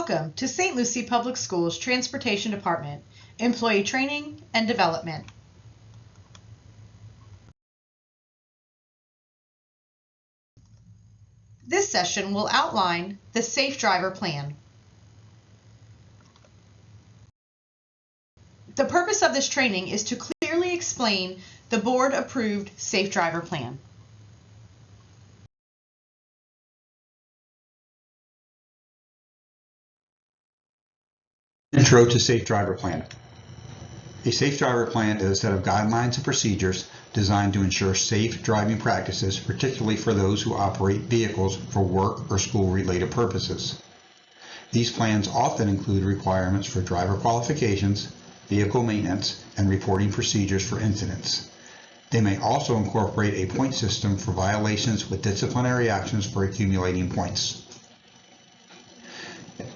Welcome to St. Lucie Public Schools Transportation Department, Employee Training and Development. This session will outline the Safe Driver Plan. The purpose of this training is to clearly explain the board-approved Safe Driver Plan. Intro to Safe Driver Plan. A Safe Driver Plan is a set of guidelines and procedures designed to ensure safe driving practices, particularly for those who operate vehicles for work or school-related purposes. These plans often include requirements for driver qualifications, vehicle maintenance, and reporting procedures for incidents. They may also incorporate a point system for violations with disciplinary actions for accumulating points.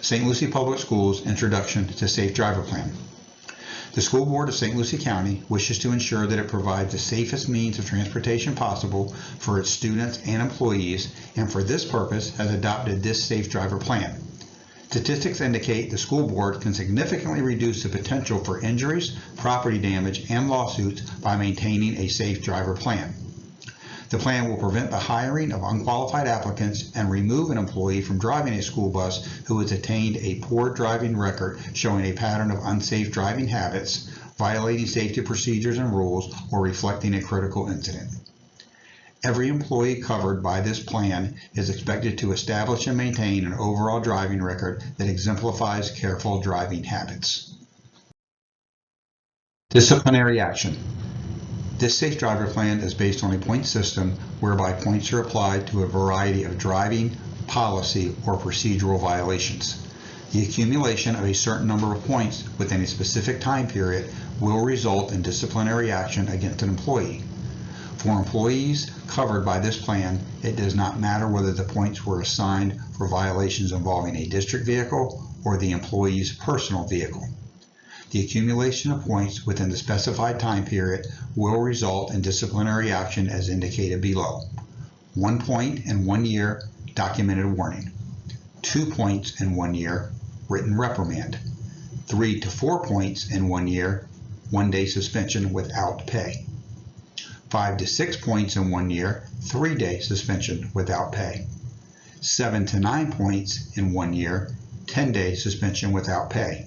St. Lucie Public Schools Introduction to Safe Driver Plan. The School Board of St. Lucie County wishes to ensure that it provides the safest means of transportation possible for its students and employees, and for this purpose has adopted this Safe Driver Plan. Statistics indicate the school board can significantly reduce the potential for injuries, property damage, and lawsuits by maintaining a safe driver plan. The plan will prevent the hiring of unqualified applicants and remove an employee from driving a school bus who has attained a poor driving record showing a pattern of unsafe driving habits, violating safety procedures and rules, or reflecting a critical incident. Every employee covered by this plan is expected to establish and maintain an overall driving record that exemplifies careful driving habits. Disciplinary action. This Safe Driver Plan is based on a point system whereby points are applied to a variety of driving, policy, or procedural violations. The accumulation of a certain number of points within a specific time period will result in disciplinary action against an employee. For employees covered by this plan, it does not matter whether the points were assigned for violations involving a district vehicle or the employee's personal vehicle. The accumulation of points within the specified time period will result in disciplinary action as indicated below. 1 point in 1 year, documented warning. 2 points in 1 year, written reprimand. 3 to 4 points in 1 year, 1 day suspension without pay. 5 to 6 points in 1 year, 3 day suspension without pay. 7 to 9 points in 1 year, 10 day suspension without pay.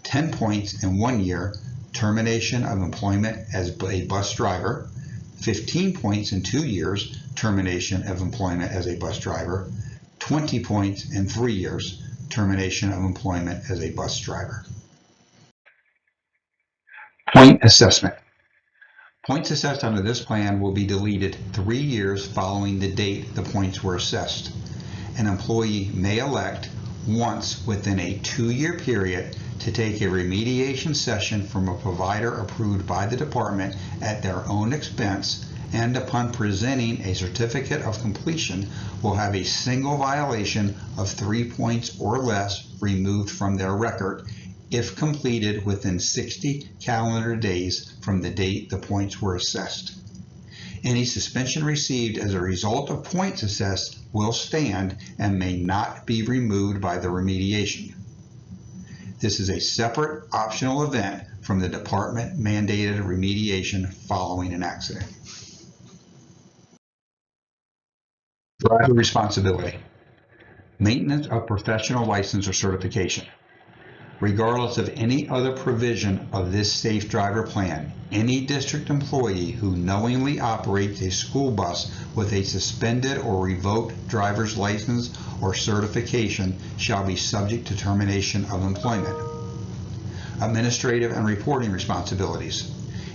10 points in 1 year, termination of employment as a bus driver. 15 points in 2 years, termination of employment as a bus driver. 20 points in 3 years, termination of employment as a bus driver. Point assessment. Points assessed under this plan will be deleted 3 years following the date the points were assessed. An employee may elect once within a 2-year period to take a remediation session from a provider approved by the department at their own expense, and upon presenting a certificate of completion will have a single violation of 3 points or less removed from their record if completed within 60 calendar days from the date the points were assessed. Any suspension received as a result of points assessed will stand and may not be removed by the remediation. This is a separate optional event from the department mandated remediation following an accident. Driver responsibility. Maintenance of professional license or certification. Regardless of any other provision of this Safe Driver Plan, any district employee who knowingly operates a school bus with a suspended or revoked driver's license or certification shall be subject to termination of employment. Administrative and reporting responsibilities.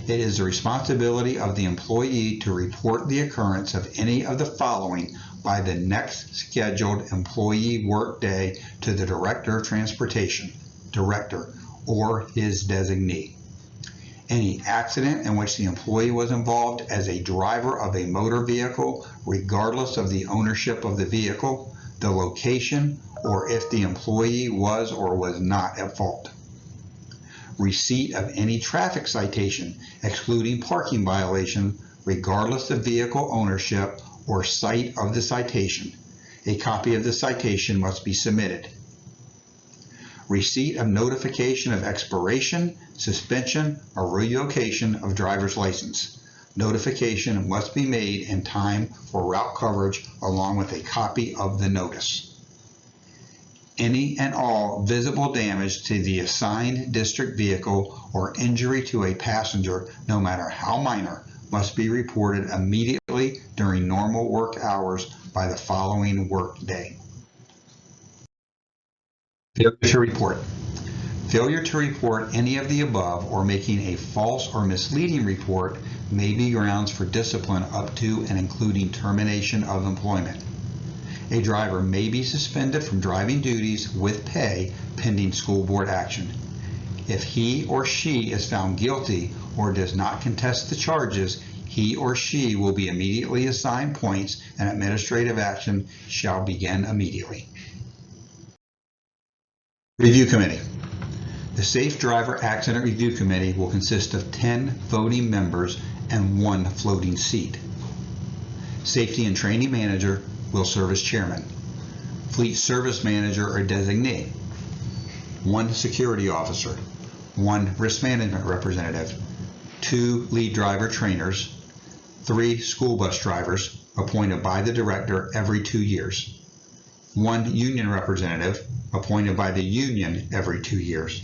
It is the responsibility of the employee to report the occurrence of any of the following by the next scheduled employee work day to the Director of Transportation, Director, or his designee. Any accident in which the employee was involved as a driver of a motor vehicle, regardless of the ownership of the vehicle, the location, or if the employee was or was not at fault. Receipt of any traffic citation, excluding parking violation, regardless of vehicle ownership or site of the citation. A copy of the citation must be submitted. receipt of notification of expiration, suspension, or revocation of driver's license. Notification must be made in time for route coverage along with a copy of the notice. Any and all visible damage to the assigned district vehicle or injury to a passenger, no matter how minor, must be reported immediately during normal work hours by the following work day. Failure to report. Failure to report any of the above or making a false or misleading report may be grounds for discipline up to and including termination of employment. A driver may be suspended from driving duties with pay pending school board action. If he or she is found guilty or does not contest the charges, he or she will be immediately assigned points and administrative action shall begin immediately. Review Committee. The Safe Driver Accident Review Committee will consist of 10 voting members and 1 floating seat. Safety and Training Manager will serve as chairman. Fleet Service Manager or designee. 1 security officer. 1 risk management representative. 2 lead driver trainers. 3 school bus drivers appointed by the director every 2 years. 1 union representative appointed by the union every 2 years.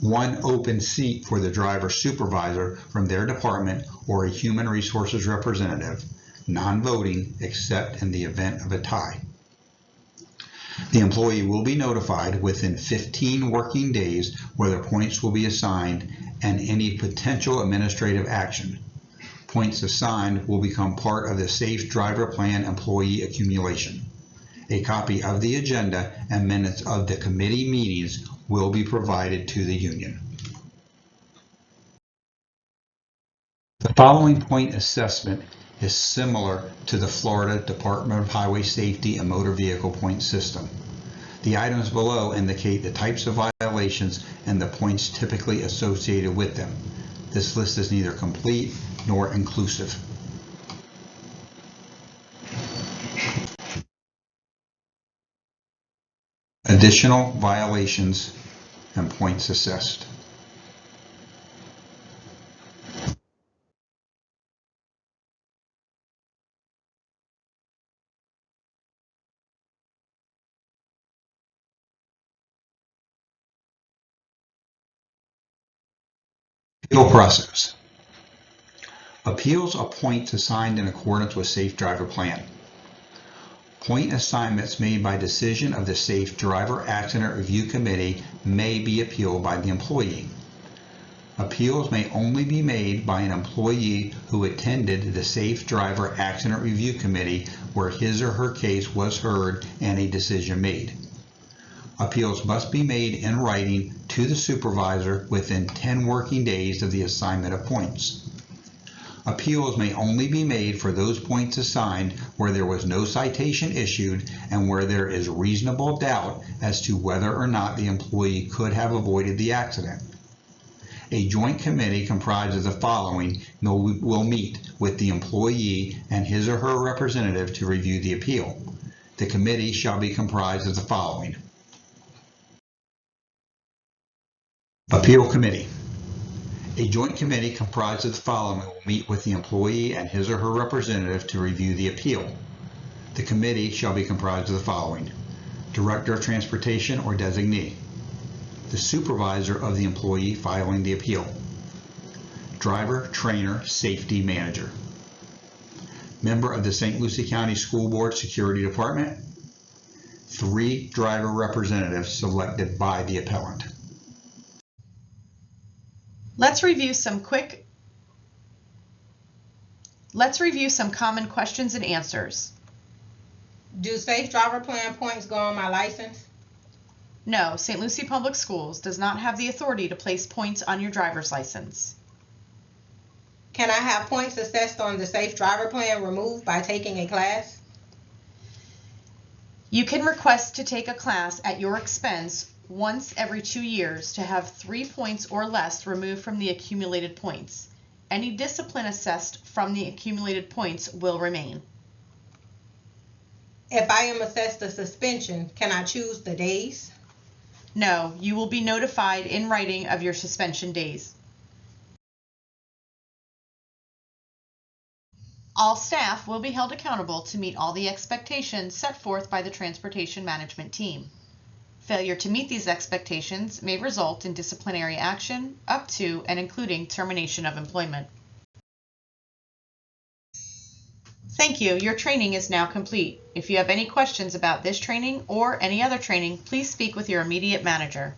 1 open seat for the driver supervisor from their department or a human resources representative, non-voting except in the event of a tie. The employee will be notified within 15 working days whether points will be assigned and any potential administrative action. Points assigned will become part of the Safe Driver Plan employee accumulation. A copy of the agenda and minutes of the committee meetings will be provided to the union. The following point assessment is similar to the Florida Department of Highway Safety and Motor Vehicle point system. The items below indicate the types of violations and the points typically associated with them. This list is neither complete nor inclusive. Additional violations and points assessed. Appeal process. Appeals are points assigned in accordance with Safe Driver Plan. Point assignments made by decision of the Safe Driver Accident Review Committee may be appealed by the employee. Appeals may only be made by an employee who attended the Safe Driver Accident Review Committee where his or her case was heard and a decision made. Appeals must be made in writing to the supervisor within 10 working days of the assignment of points. Appeals may only be made for those points assigned where there was no citation issued and where there is reasonable doubt as to whether or not the employee could have avoided the accident. A joint committee comprised of the following will meet with the employee and his or her representative to review the appeal. The committee shall be comprised of the following. Appeal Committee. A joint committee comprised of the following will meet with the employee and his or her representative to review the appeal. The committee shall be comprised of the following. Director of Transportation or designee. The supervisor of the employee filing the appeal. Driver, trainer, safety manager. Member of the St. Lucie County School Board Security Department. 3 driver representatives selected by the appellant. Let's review some common questions and answers. Do Safe Driver Plan points go on my license? No, St. Lucie Public Schools does not have the authority to place points on your driver's license. Can I have points assessed on the Safe Driver Plan removed by taking a class? You can request to take a class at your expense once every 2 years to have 3 points or less removed from the accumulated points. Any discipline assessed from the accumulated points will remain. If I am assessed a suspension, can I choose the days? No, you will be notified in writing of your suspension days. All staff will be held accountable to meet all the expectations set forth by the Transportation Management Team. Failure to meet these expectations may result in disciplinary action up to and including termination of employment. Thank you. Your training is now complete. If you have any questions about this training or any other training, please speak with your immediate manager.